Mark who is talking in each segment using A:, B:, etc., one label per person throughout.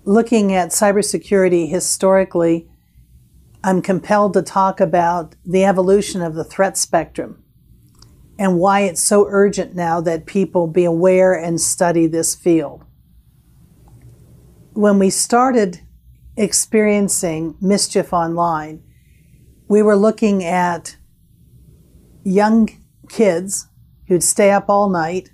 A: looking at cybersecurity historically, I'm compelled to talk about the evolution of the threat spectrum and why it's so urgent now that people be aware and study this field. When we started experiencing mischief online, we were looking at young kids who'd stay up all night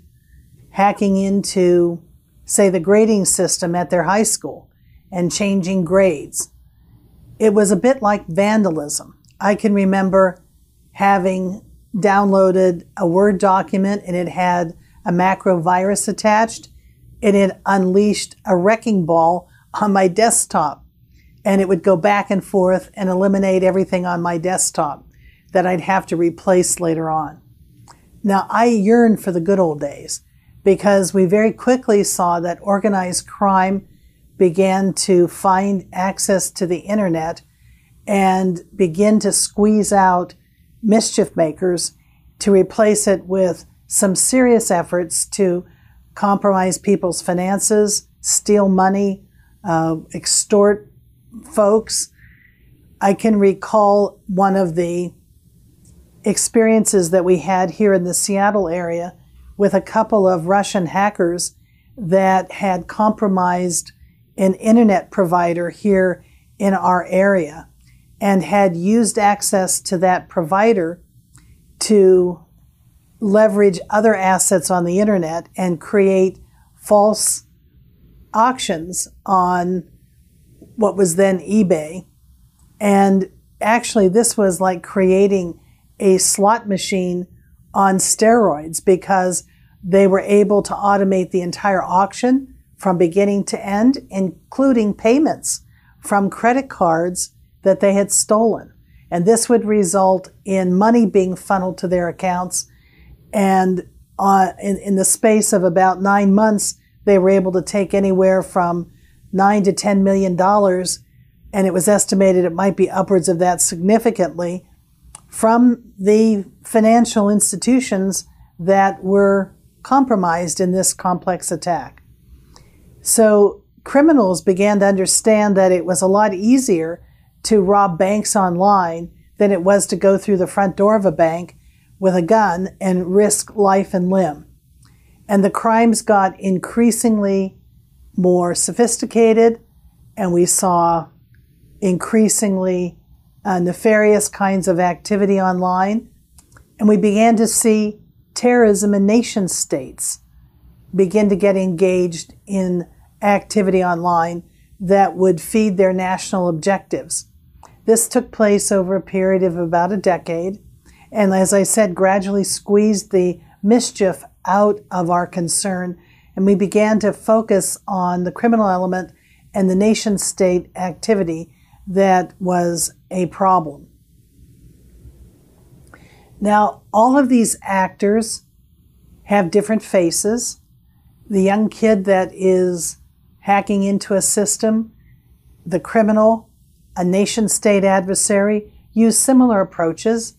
A: hacking into, say, the grading system at their high school and changing grades. It was a bit like vandalism. I can remember having downloaded a Word document and it had a macro virus attached, and it unleashed a wrecking ball on my desktop, and it would go back and forth and eliminate everything on my desktop that I'd have to replace later on. Now, I yearn for the good old days because we very quickly saw that organized crime began to find access to the internet and begin to squeeze out mischief makers to replace it with some serious efforts to compromise people's finances, steal money, extort folks. I can recall one of the experiences that we had here in the Seattle area with a couple of Russian hackers that had compromised an internet provider here in our area and had used access to that provider to leverage other assets on the internet and create false auctions on what was then eBay. And actually, this was like creating a slot machine on steroids because they were able to automate the entire auction from beginning to end, including payments from credit cards that they had stolen. And this would result in money being funneled to their accounts. And in the space of about 9 months, they were able to take anywhere from $9 to $10 million. And it was estimated it might be upwards of that significantly from the financial institutions that were compromised in this complex attack. So criminals began to understand that it was a lot easier to rob banks online than it was to go through the front door of a bank with a gun and risk life and limb. And the crimes got increasingly more sophisticated, and we saw increasingly nefarious kinds of activity online. And we began to see terrorism and nation states begin to get engaged in activity online that would feed their national objectives. This took place over a period of about a decade, and as I said, gradually squeezed the mischief out of our concern, and we began to focus on the criminal element and the nation-state activity that was a problem. Now, all of these actors have different faces. The young kid that is hacking into a system, the criminal, a nation-state adversary, use similar approaches.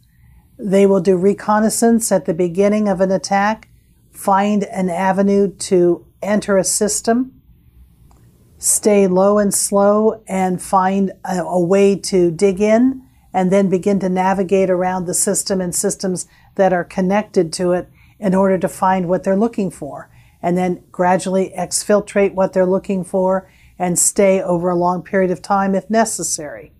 A: They will do reconnaissance at the beginning of an attack, find an avenue to enter a system, stay low and slow, and find a way to dig in, and then begin to navigate around the system and systems that are connected to it in order to find what they're looking for, and then gradually exfiltrate what they're looking for and stay over a long period of time if necessary.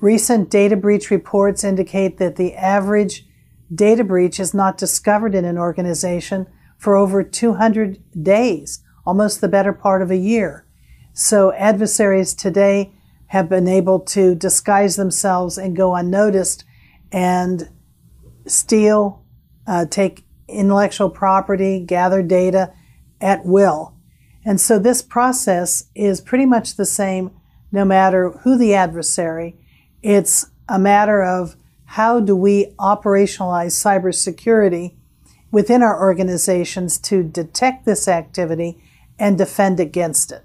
A: Recent data breach reports indicate that the average data breach is not discovered in an organization for over 200 days, almost the better part of a year. So adversaries today have been able to disguise themselves and go unnoticed and steal, take intellectual property, gather data at will. And so this process is pretty much the same no matter who the adversary. It's a matter of how do we operationalize cybersecurity within our organizations to detect this activity and defend against it.